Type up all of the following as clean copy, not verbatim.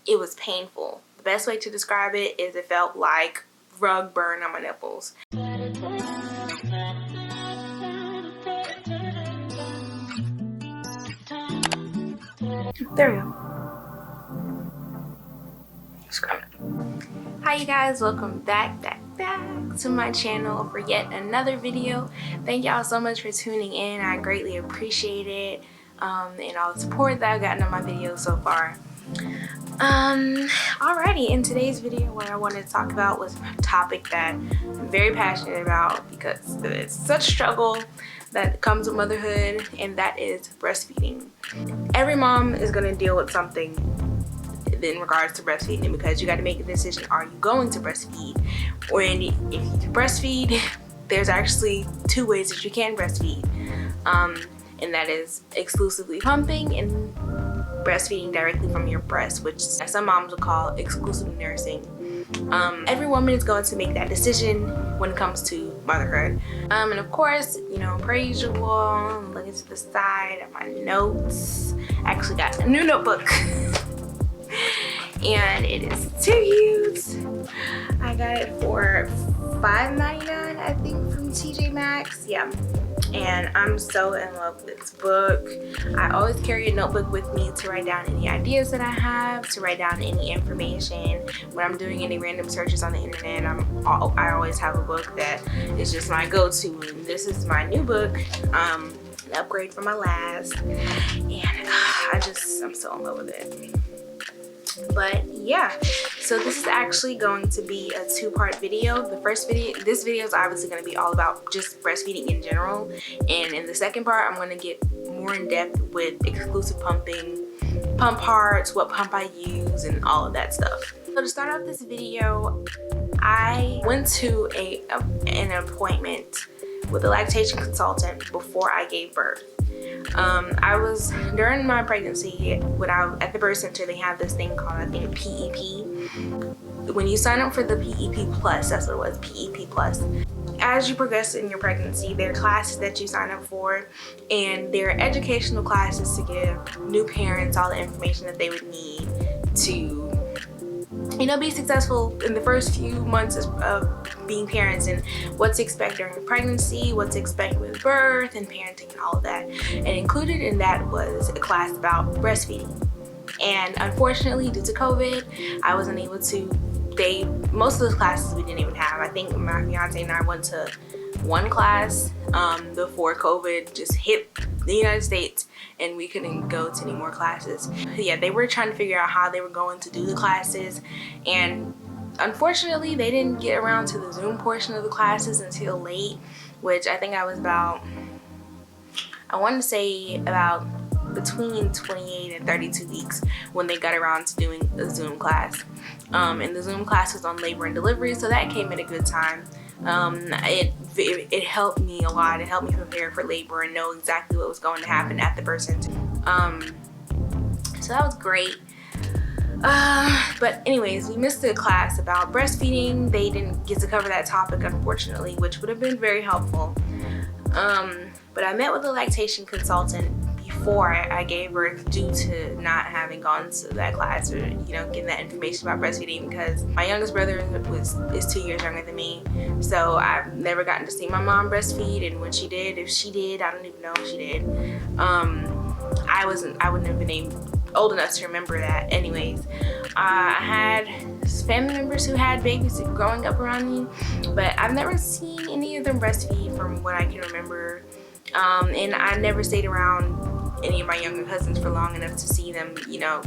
it was painful. The best way to describe it is it felt like rug burn on my nipples. There we go. Hi you guys, welcome back to my channel for yet another video. Thank y'all so much for tuning in. I greatly appreciate it, and all the support that I've gotten on my videos so far. Alrighty, in today's video, what I wanted to talk about was a topic that I'm very passionate about because it's such a struggle that comes with motherhood, and that is breastfeeding. Every mom is going to deal with something in regards to breastfeeding, because you got to make a decision: are you going to breastfeed? Or if you breastfeed, there's actually two ways that you can breastfeed, and that is exclusively pumping and breastfeeding directly from your breast, which some moms will call exclusive nursing. Every woman is going to make that decision when it comes to motherhood. And of course, you know, per usual, I'm looking to the side at my notes. I actually got a new notebook. And it is too cute. I got it for $5.99, I think, from TJ Maxx. Yeah, and I'm so in love with this book. I always carry a notebook with me to write down any ideas that I have, to write down any information. When I'm doing any random searches on the internet, I always have a book that is just my go-to. And this is my new book, an upgrade from my last, and I'm so in love with it. But yeah, so this is actually going to be a two-part video. This video is obviously going to be all about just breastfeeding in general, and in the second part I'm going to get more in depth with exclusive pumping, pump parts, what pump I use, and all of that stuff. So to start off this video, I went to an appointment with a lactation consultant before I gave birth. I was during my pregnancy, at the birth center, they have this thing called, I think, PEP. When you sign up for the PEP Plus, that's what it was, PEP Plus. As you progress in your pregnancy, there are classes that you sign up for, and there are educational classes to give new parents all the information that they would need to, you know, be successful in the first few months of being parents, and what to expect during the pregnancy, what to expect with birth and parenting and all of that. And included in that was a class about breastfeeding. And unfortunately, due to COVID, I wasn't able to. Most of those classes we didn't even have. I think my fiance and I went to one class before COVID just hit the United States, and we couldn't go to any more classes. Yeah, they were trying to figure out how they were going to do the classes, and unfortunately they didn't get around to the Zoom portion of the classes until late, which I think I was about, I want to say about between 28 and 32 weeks when they got around to doing a Zoom class. And the Zoom class was on labor and delivery, so that came at a good time. It helped me a lot. It helped me prepare for labor and know exactly what was going to happen at the birth center. So that was great. But anyways, we missed the class about breastfeeding. They didn't get to cover that topic, unfortunately, which would have been very helpful. But I met with a lactation consultant before I gave birth, due to not having gone to that class or, you know, getting that information about breastfeeding, because my youngest brother is 2 years younger than me, so I've never gotten to see my mom breastfeed. And when she did, if she did, I don't even know if she did. I wouldn't have been old enough to remember that. Anyways, I had family members who had babies growing up around me, but I've never seen any of them breastfeed from what I can remember. And I never stayed around any of my younger cousins for long enough to see them, you know,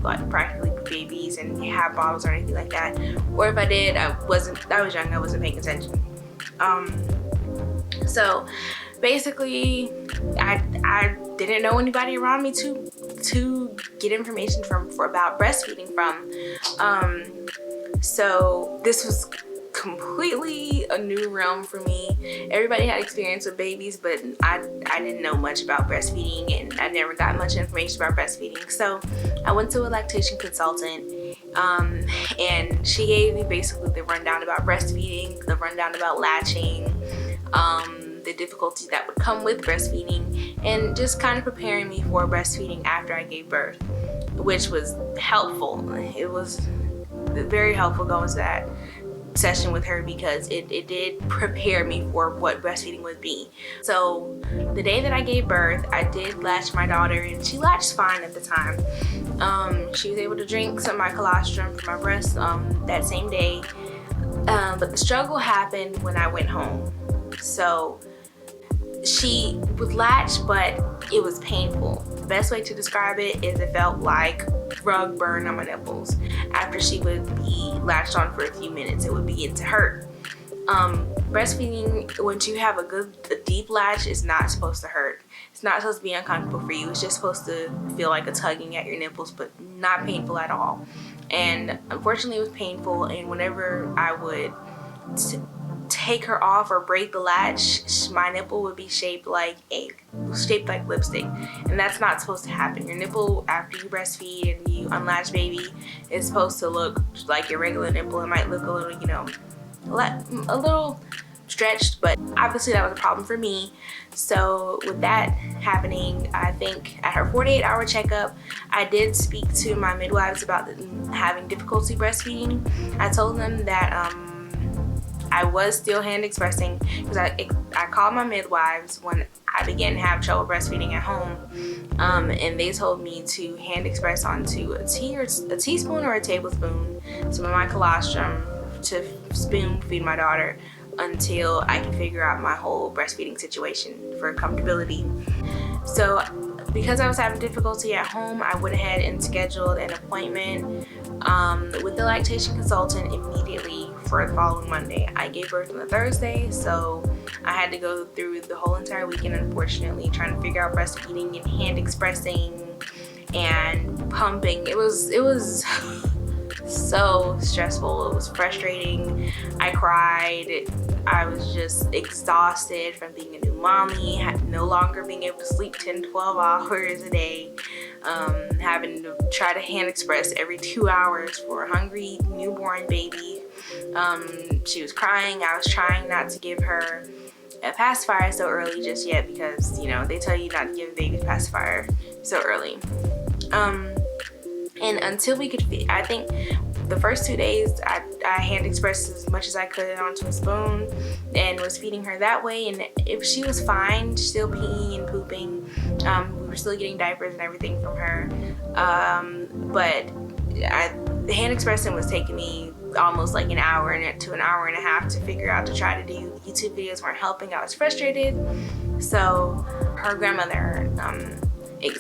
like practically babies and have bottles or anything like that. Or if I did, I was young, I wasn't paying attention. So basically, I didn't know anybody around me to get information about breastfeeding from. So this was completely a new realm for me. Everybody had experience with babies, but I didn't know much about breastfeeding, and I never got much information about breastfeeding. So I went to a lactation consultant, and she gave me basically the rundown about breastfeeding, the rundown about latching, the difficulties that would come with breastfeeding, and just kind of preparing me for breastfeeding after I gave birth. which was helpful. It was very helpful going to that session with her because it did prepare me for what breastfeeding would be. So the day that I gave birth, I did latch my daughter, and she latched fine at the time. She was able to drink some of my colostrum from my breast that same day, but the struggle happened when I went home. So she was latched, but it was painful. The best way to describe it is it felt like rug burn on my nipples. After she would be latched on for a few minutes, it would begin to hurt. Breastfeeding, once you have a deep latch, is not supposed to hurt. It's not supposed to be uncomfortable for you. It's just supposed to feel like a tugging at your nipples, but not painful at all. And unfortunately, it was painful. And whenever I would take her off or break the latch, my nipple would be shaped like lipstick, and that's not supposed to happen. Your nipple, after you breastfeed and you unlatch baby, is supposed to look like your regular nipple. It might look a little, you know, a little stretched, but obviously that was a problem for me. So with that happening, I think at her 48-hour checkup, I did speak to my midwives about having difficulty breastfeeding. I told them that I was still hand expressing, because I called my midwives when I began to have trouble breastfeeding at home, and they told me to hand express onto a teaspoon or a tablespoon some of my colostrum to spoon feed my daughter until I can figure out my whole breastfeeding situation for comfortability. So because I was having difficulty at home, I went ahead and scheduled an appointment with the lactation consultant immediately for the following Monday. I gave birth on a Thursday, so I had to go through the whole entire weekend, unfortunately, trying to figure out breastfeeding and hand expressing and pumping. It was so stressful. It was frustrating. I cried. I was just exhausted from being a new mommy, no longer being able to sleep 10, 12 hours a day, having to try to hand express every 2 hours for a hungry newborn baby. She was crying. I was trying not to give her a pacifier so early just yet, because, you know, they tell you not to give a baby a pacifier so early. And until we could feed, I think the first 2 days I hand expressed as much as I could onto a spoon and was feeding her that way, and if she was fine, still peeing and pooping. We were still getting diapers and everything from her, but the hand expressing was taking me almost like an hour to an hour and a half to figure out, to try to do. YouTube videos weren't helping. I was frustrated. So her grandmother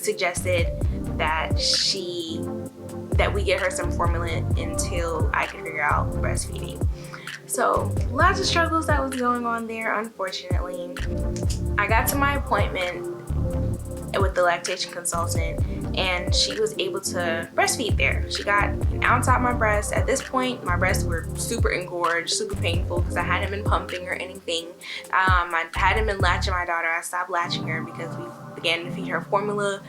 suggested that we get her some formula until I can figure out breastfeeding. So lots of struggles that was going on there, unfortunately. I got to my appointment with the lactation consultant, and she was able to breastfeed there. She got an ounce out my breast. At this point, my breasts were super engorged, super painful, because I hadn't been pumping or anything. I hadn't been latching my daughter. I stopped latching her because we began to feed her formula,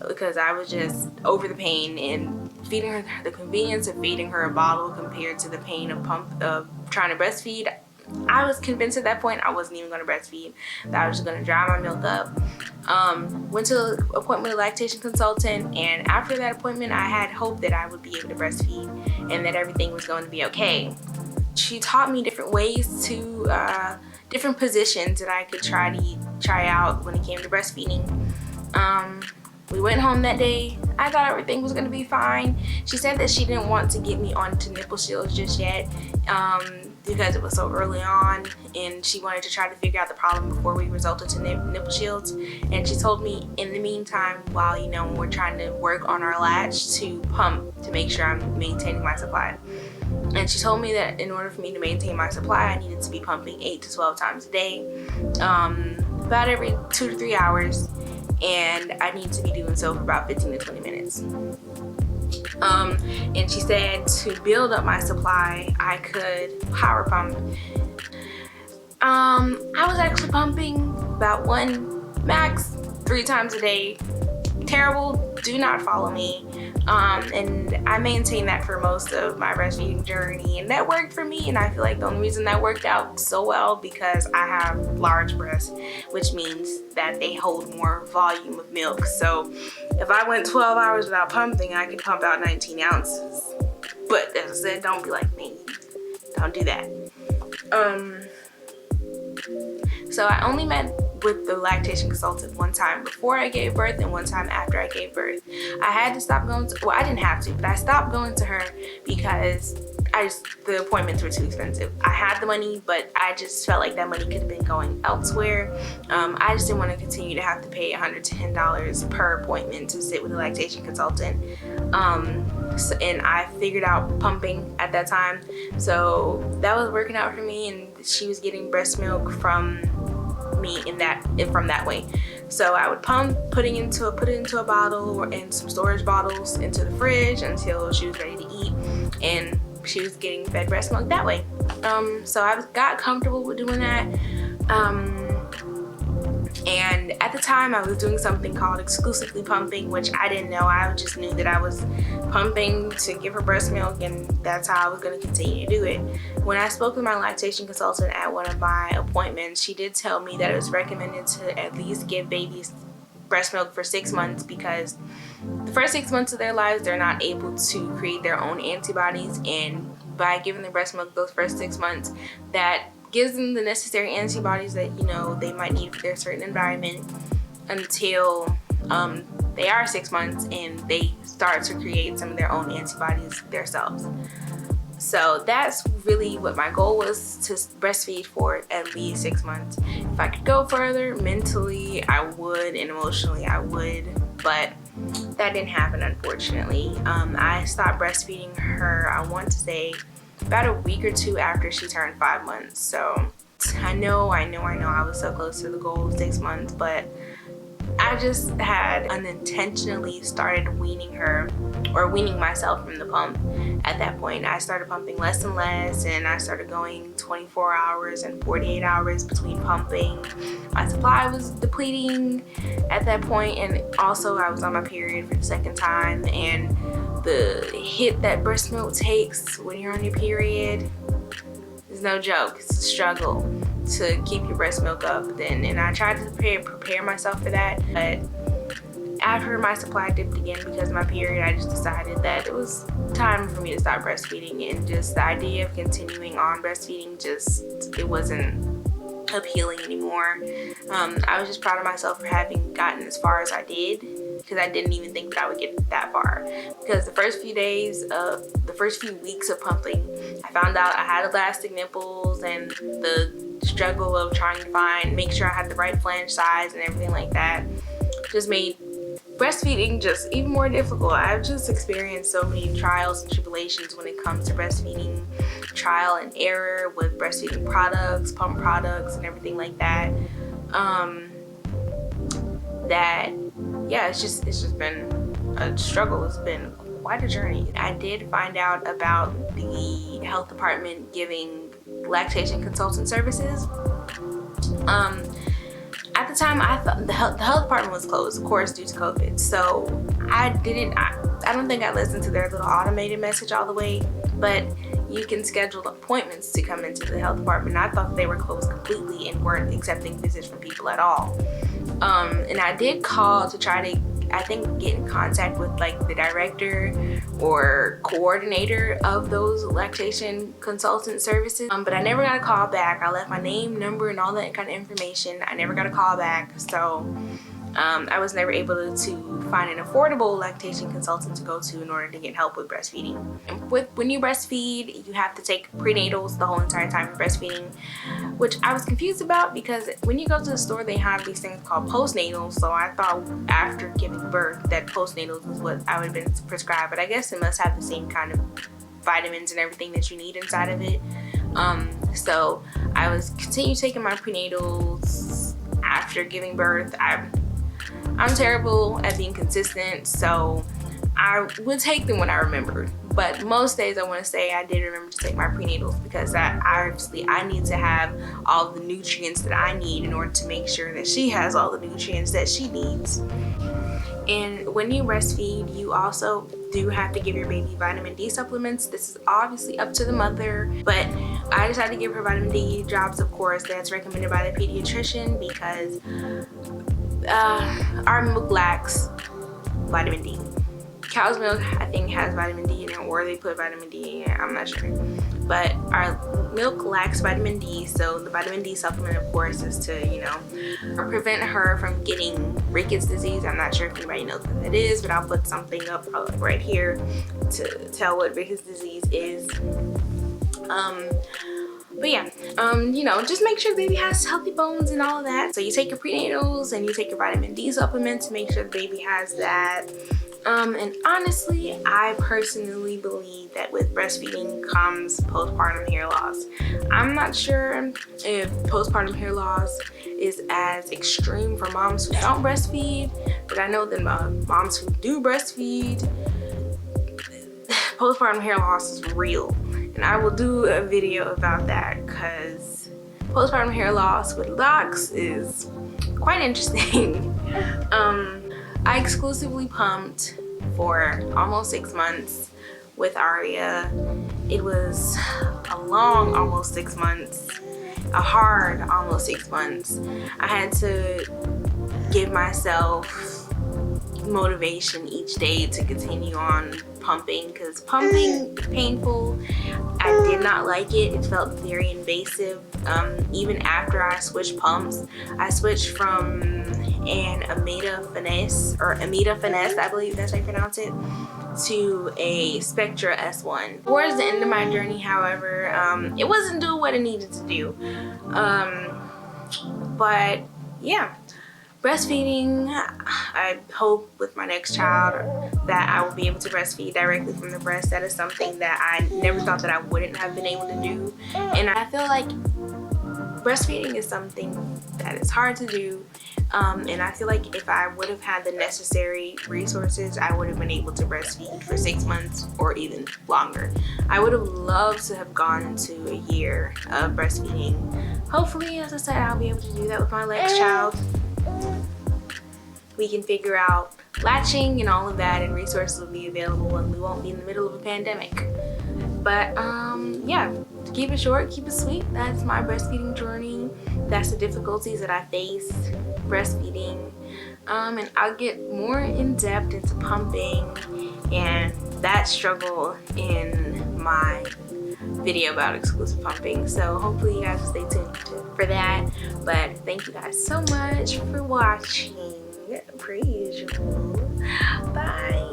because I was just over the pain, and feeding her, the convenience of feeding her a bottle compared to the pain of trying to breastfeed. I was convinced at that point I wasn't even going to breastfeed, that I was just going to dry my milk up. Went to an appointment with a lactation consultant, and after that appointment I had hope that I would be able to breastfeed and that everything was going to be okay. She taught me different ways to different positions that I could try out when it came to breastfeeding. We went home that day. I thought everything was going to be fine. She said that she didn't want to get me onto nipple shields just yet, because it was so early on, and she wanted to try to figure out the problem before we resulted to nipple shields. And she told me, in the meantime, while, you know, we're trying to work on our latch, to pump to make sure I'm maintaining my supply. And she told me that in order for me to maintain my supply, I needed to be pumping 8 to 12 times a day, about every 2 to 3 hours, and I need to be doing so for about 15 to 20 minutes. And she said to build up my supply, I could power pump. I was actually pumping about 1, max 3 times a day. Terrible, do not follow me. And I maintained that for most of my breastfeeding journey, and that worked for me. And I feel like the only reason that worked out so well because I have large breasts, which means that they hold more volume of milk. So if I went 12 hours without pumping, I could pump out 19 ounces. But as I said, don't be like me. Don't do that. So I only met with the lactation consultant one time before I gave birth and one time after I gave birth. I had to stop going to, well, I didn't have to, but I stopped going to her because the appointments were too expensive. I had the money, but I just felt like that money could have been going elsewhere. I just didn't want to continue to have to pay $110 per appointment to sit with a lactation consultant. And I figured out pumping at that time, so that was working out for me, and she was getting breast milk from me from that way. So I would pump, put it into a bottle or in some storage bottles into the fridge until she was ready to eat, and she was getting fed breast milk that way. So I got comfortable with doing that. And at the time I was doing something called exclusively pumping, which I didn't know. I just knew that I was pumping to give her breast milk, and that's how I was going to continue to do it. When I spoke with my lactation consultant at one of my appointments, she did tell me that it was recommended to at least give babies breast milk for 6 months, because the first 6 months of their lives they're not able to create their own antibodies, and by giving them breast milk those first 6 months, that gives them the necessary antibodies that they might need for their certain environment until they are 6 months and they start to create some of their own antibodies themselves. So that's really what my goal was, to breastfeed for at least 6 months. If I could go further, mentally I would, and emotionally I would, but that didn't happen, unfortunately. I stopped breastfeeding her, I want to say, about a week or two after she turned 5 months. So I know I was so close to the goal of 6 months, but I just had unintentionally started weaning her, or weaning myself from the pump. At that point I started pumping less and less, and I started going 24 hours and 48 hours between pumping. My supply was depleting at that point, and also I was on my period for the second time, and the hit that breast milk takes when you're on your period is no joke. It's a struggle to keep your breast milk up then, and I tried to prepare myself for that, but after my supply dipped again because of my period, I just decided that it was time for me to stop breastfeeding, and just the idea of continuing on breastfeeding, it wasn't appealing anymore. I was just proud of myself for having gotten as far as I did, because I didn't even think that I would get that far. Because the first few weeks of pumping, I found out I had elastic nipples, and the struggle of trying to make sure I had the right flange size and everything like that just made breastfeeding just even more difficult. I've just experienced so many trials and tribulations when it comes to breastfeeding, trial and error with breastfeeding products, pump products, and everything like that. It's just been a struggle. It's been quite a journey. I did find out about the health department giving lactation consultant services. At the time, I thought the health department was closed, of course, due to COVID. So I don't think I listened to their little automated message all the way, but you can schedule appointments to come into the health department. I thought they were closed completely and weren't accepting visits from people at all. And I did call to try to, I think, get in contact with like the director or coordinator of those lactation consultant services, but I never got a call back. I left my name, number, and all that kind of information. I never got a call back, so I was never able to find an affordable lactation consultant to go to in order to get help with breastfeeding. And when you breastfeed, you have to take prenatals the whole entire time for breastfeeding, which I was confused about, because when you go to the store they have these things called postnatals. So I thought after giving birth that postnatals is what I would have been prescribed, but I guess it must have the same kind of vitamins and everything that you need inside of it. So I was continuing taking my prenatals after giving birth. I'm terrible at being consistent, so I would take them when I remembered. But most days I want to say I did remember to take my prenatals, because I need to have all the nutrients that I need in order to make sure that she has all the nutrients that she needs. And when you breastfeed, you also do have to give your baby vitamin D supplements. This is obviously up to the mother, but I decided to give her vitamin D drops, of course. That's recommended by the pediatrician because our milk lacks vitamin D. Cow's milk, I think, has vitamin D in it, or they put vitamin D in it, I'm not sure. But our milk lacks vitamin D, so the vitamin D supplement, of course, is to, you know, prevent her from getting Ricketts disease. I'm not sure if anybody knows what that is, but I'll put something up right here to tell what Ricketts disease is. But yeah, you know, just make sure the baby has healthy bones and all of that. So you take your prenatals and you take your vitamin D supplement to make sure the baby has that. And honestly, I personally believe that with breastfeeding comes postpartum hair loss. I'm not sure if postpartum hair loss is as extreme for moms who don't breastfeed, but I know that moms who do breastfeed, postpartum hair loss is real. And I will do a video about that because postpartum hair loss with locks is quite interesting. I exclusively pumped for almost 6 months with Aria. It was a long almost 6 months, a hard almost 6 months. I had to give myself motivation each day to continue on pumping because pumping is painful. I did not like it. It felt very invasive. Even after I switched pumps, I switched from an Amida Finesse, I believe that's how you pronounce it, to a Spectra S1. Towards the end of my journey, however, it wasn't doing what it needed to do. But yeah, breastfeeding, I hope with my next child that I will be able to breastfeed directly from the breast. That is something that I never thought that I wouldn't have been able to do. And I feel like breastfeeding is something that is hard to do. And I feel like if I would have had the necessary resources, I would have been able to breastfeed for 6 months or even longer. I would have loved to have gone to a year of breastfeeding. Hopefully, as I said, I'll be able to do that with my next child. We can figure out latching and all of that, and resources will be available and we won't be in the middle of a pandemic. But yeah, to keep it short, keep it sweet, that's my breastfeeding journey. That's the difficulties that I face breastfeeding. And I'll get more in depth into pumping and that struggle in my video about exclusive pumping. So hopefully you guys will stay tuned for that. But thank you guys so much for watching. Per usual. Bye.